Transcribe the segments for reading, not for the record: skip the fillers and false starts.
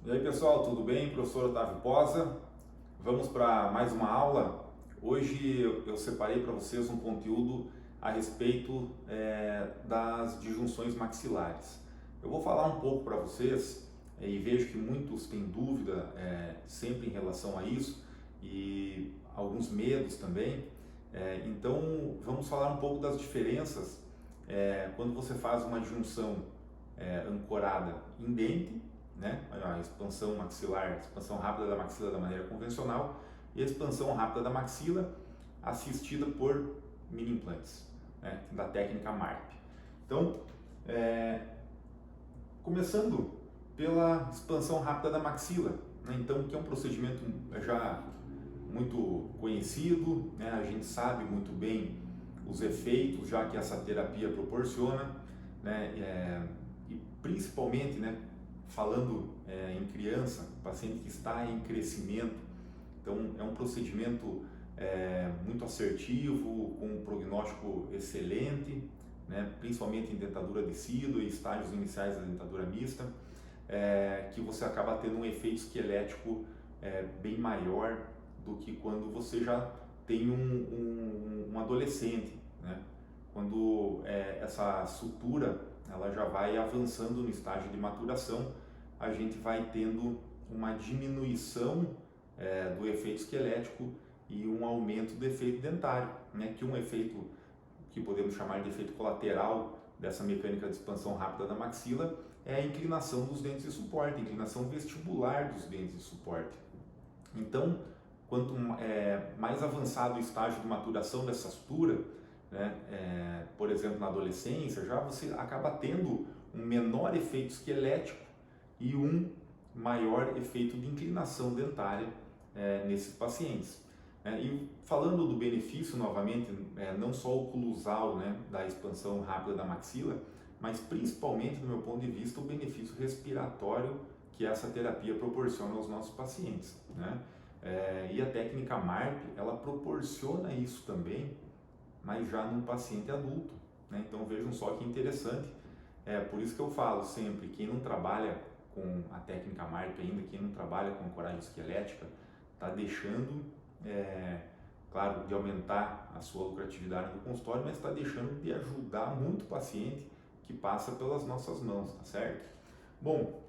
E aí pessoal, tudo bem? Professor Otávio Posa. Vamos para mais uma aula. Hoje eu separei para vocês um conteúdo a respeito das disjunções maxilares. Eu vou falar um pouco para vocês e vejo que muitos têm dúvida sempre em relação a isso e alguns medos também. Então vamos falar um pouco das diferenças quando você faz uma disjunção ancorada em dente, né? A expansão maxilar, expansão rápida da maxila da maneira convencional e a expansão rápida da maxila assistida por mini implantes, né? Da técnica MARP. Então, começando pela expansão rápida da maxila, né? Então, que é um procedimento já muito conhecido, né? A gente sabe muito bem os efeitos já que essa terapia proporciona, né? E principalmente, né, falando em criança, paciente que está em crescimento, então é um procedimento muito assertivo, com um prognóstico excelente, né, principalmente em dentadura decídua e estágios iniciais da dentadura mista, que você acaba tendo um efeito esquelético bem maior do que quando você já tem um adolescente, né? Quando essa sutura ela já vai avançando no estágio de maturação, a gente vai tendo uma diminuição do efeito esquelético e um aumento do efeito dentário, né? Que um efeito que podemos chamar de efeito colateral dessa mecânica de expansão rápida da maxila é a inclinação dos dentes de suporte, a inclinação vestibular dos dentes de suporte. Então, quanto mais avançado o estágio de maturação dessa sutura, né, por exemplo, na adolescência, já você acaba tendo um menor efeito esquelético e um maior efeito de inclinação dentária nesses pacientes. E falando do benefício, novamente, não só oclusal, né, da expansão rápida da maxila, mas principalmente, do meu ponto de vista, o benefício respiratório que essa terapia proporciona aos nossos pacientes, né? E a técnica MARP, ela proporciona isso também, mas já num paciente adulto, né? Então vejam só que interessante, por isso que eu falo sempre, quem não trabalha com a técnica MARP ainda, quem não trabalha com ancoragem esquelética, está deixando, claro, de aumentar a sua lucratividade no consultório, mas está deixando de ajudar muito o paciente que passa pelas nossas mãos, tá certo? Bom,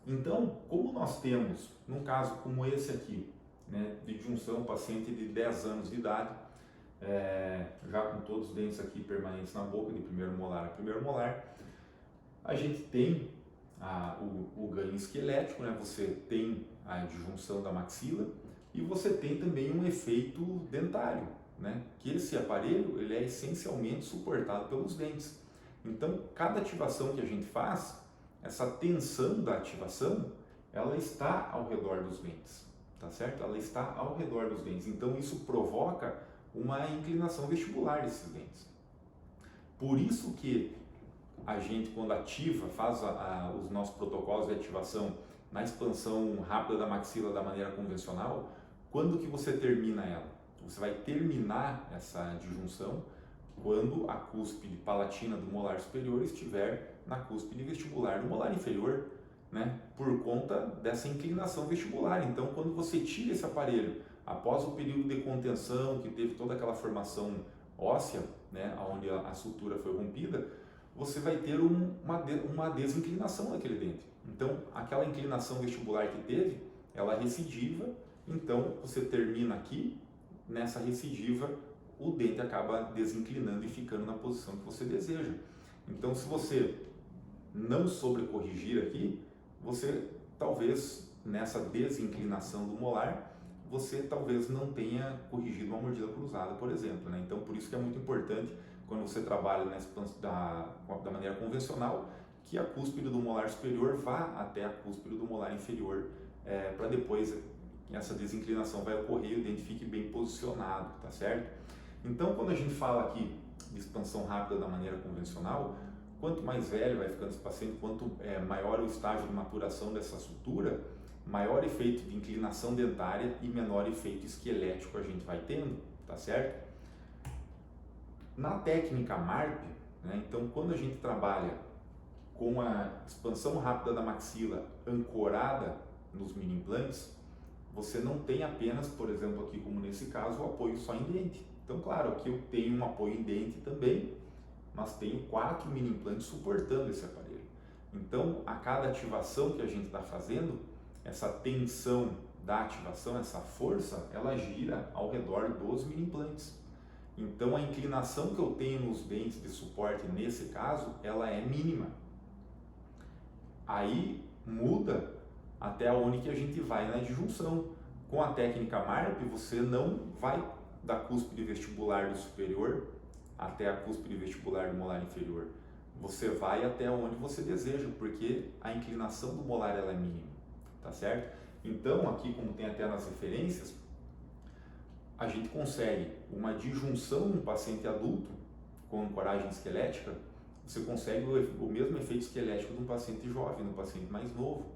então, como nós temos, num caso como esse aqui, né, de junção paciente de 10 anos de idade, já com todos os dentes aqui permanentes na boca, de primeiro molar a primeiro molar, a gente tem o ganho esquelético, né? Você tem a disjunção da maxila e você tem também um efeito dentário, né? Que esse aparelho ele é essencialmente suportado pelos dentes. Então, cada ativação que a gente faz, essa tensão da ativação, ela está ao redor dos dentes, tá certo? Ela está ao redor dos dentes. Então, isso provoca uma inclinação vestibular desses dentes. Por isso que a gente, quando ativa, faz os nossos protocolos de ativação na expansão rápida da maxila da maneira convencional, quando que você termina ela? Você vai terminar essa disjunção quando a cúspide palatina do molar superior estiver na cúspide vestibular do molar inferior, né? Por conta dessa inclinação vestibular. Então, quando você tira esse aparelho após o período de contenção, que teve toda aquela formação óssea, né, onde a sutura foi rompida, você vai ter uma desinclinação daquele dente. Então, aquela inclinação vestibular que teve, ela recidiva, então você termina aqui, nessa recidiva, o dente acaba desinclinando e ficando na posição que você deseja. Então, se você não sobrecorrigir aqui, você talvez, nessa desinclinação do molar, você talvez não tenha corrigido uma mordida cruzada, por exemplo, né? Então, por isso que é muito importante, quando você trabalha da maneira convencional, que a cúspide do molar superior vá até a cúspide do molar inferior, para depois essa desinclinação vai ocorrer e o dente fique bem posicionado, tá certo? Então, quando a gente fala aqui de expansão rápida da maneira convencional, quanto mais velho vai ficando esse paciente, quanto maior o estágio de maturação dessa sutura, maior efeito de inclinação dentária e menor efeito esquelético a gente vai tendo, tá certo? Na técnica MARP, né, então quando a gente trabalha com a expansão rápida da maxila ancorada nos mini implantes, você não tem apenas, por exemplo, aqui como nesse caso, o apoio só em dente. Então, claro, aqui eu tenho um apoio em dente também, mas tenho 4 mini implantes suportando esse aparelho. Então, a cada ativação que a gente está fazendo, essa tensão da ativação, essa força, ela gira ao redor dos mini implantes. Então, a inclinação que eu tenho nos dentes de suporte, nesse caso, ela é mínima. Aí muda até onde que a gente vai na disjunção. Com a técnica MARP, você não vai da cúspide vestibular do superior até a cúspide vestibular do molar inferior. Você vai até onde você deseja, porque a inclinação do molar ela é mínima, tá certo? Então, aqui, como tem até nas referências, a gente consegue uma disjunção no paciente adulto com ancoragem esquelética, você consegue o mesmo efeito esquelético de um paciente jovem, de um paciente mais novo,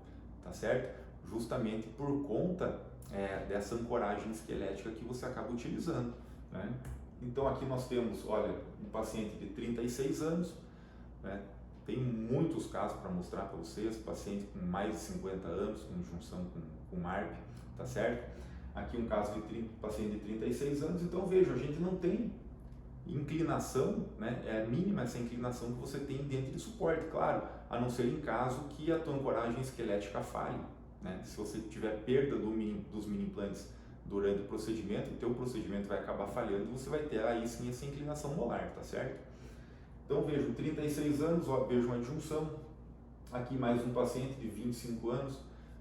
tá certo? Justamente por conta dessa ancoragem esquelética que você acaba utilizando, né? Então aqui nós temos, olha, um paciente de 36 anos, né? Tem muitos casos para mostrar para vocês, paciente com mais de 50 anos, com junção com MARP, tá certo? Aqui um caso de paciente de 36 anos, então veja, a gente não tem inclinação, né? É mínima essa inclinação que você tem dentro de suporte, claro, a não ser em caso que a tua ancoragem esquelética falhe, né? Se você tiver perda dos mini implantes durante o procedimento, o teu procedimento vai acabar falhando e você vai ter aí sim essa inclinação molar, tá certo? Então vejo 36 anos, ó, vejo uma disjunção, aqui mais um paciente de 25 anos,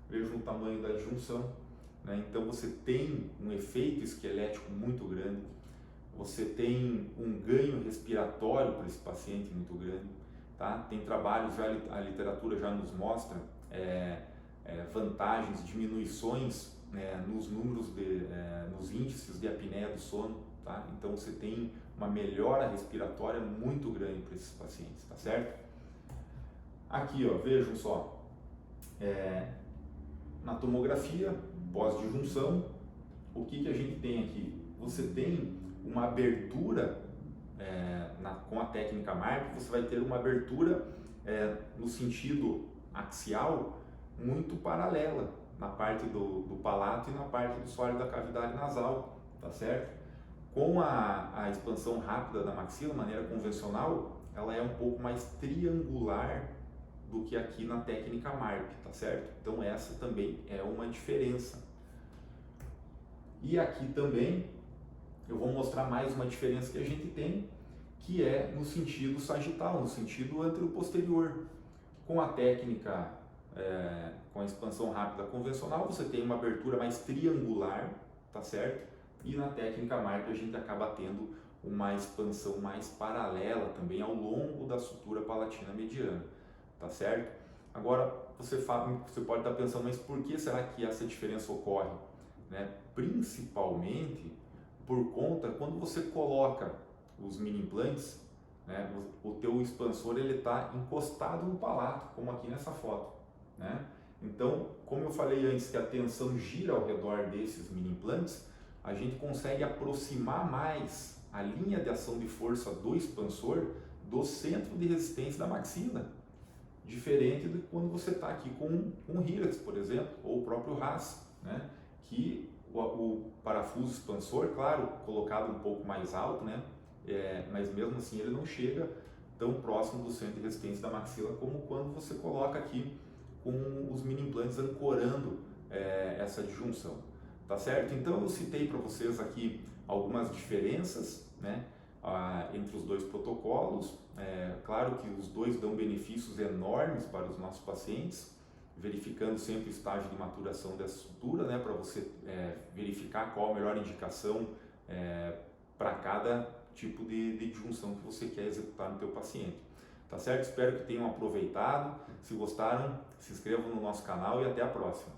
vejo o tamanho da disjunção, né? Então você tem um efeito esquelético muito grande, você tem um ganho respiratório para esse paciente muito grande, tá? Tem trabalhos, já a literatura já nos mostra vantagens, diminuições nos números, nos índices de apneia do sono, tá? Então você tem uma melhora respiratória muito grande para esses pacientes, tá certo? Aqui, ó, vejam só, na tomografia pós-disjunção, o que a gente tem aqui? Você tem uma abertura, com a técnica MARP, você vai ter uma abertura no sentido axial muito paralela na parte do palato e na parte do sólido da cavidade nasal, tá certo? Com a expansão rápida da maxila, maneira convencional, ela é um pouco mais triangular do que aqui na técnica MARP, tá certo? Então essa também é uma diferença. E aqui também eu vou mostrar mais uma diferença que a gente tem, que é no sentido sagital, no sentido anteroposterior. Com a técnica, com a expansão rápida convencional, você tem uma abertura mais triangular, tá certo? E na técnica MARP a gente acaba tendo uma expansão mais paralela também ao longo da sutura palatina mediana, tá certo? Agora, você pode estar pensando, mas por que será que essa diferença ocorre? Né? Principalmente por conta, quando você coloca os mini implantes, né, o teu expansor ele está encostado no palato, como aqui nessa foto, né? Então, como eu falei antes que a tensão gira ao redor desses mini implantes, a gente consegue aproximar mais a linha de ação de força do expansor do centro de resistência da maxila, diferente de quando você está aqui com um Hyrax, por exemplo, ou o próprio Haas, né? Que o parafuso expansor, claro, colocado um pouco mais alto, né? Mas mesmo assim ele não chega tão próximo do centro de resistência da maxila como quando você coloca aqui com os mini implantes ancorando essa disjunção, tá certo? Então eu citei para vocês aqui algumas diferenças, né, entre os dois protocolos. Claro que os dois dão benefícios enormes para os nossos pacientes, verificando sempre o estágio de maturação dessa sutura, né, para você verificar qual a melhor indicação para cada tipo de disjunção que você quer executar no teu paciente. Tá certo? Espero que tenham aproveitado. Se gostaram, se inscrevam no nosso canal e até a próxima.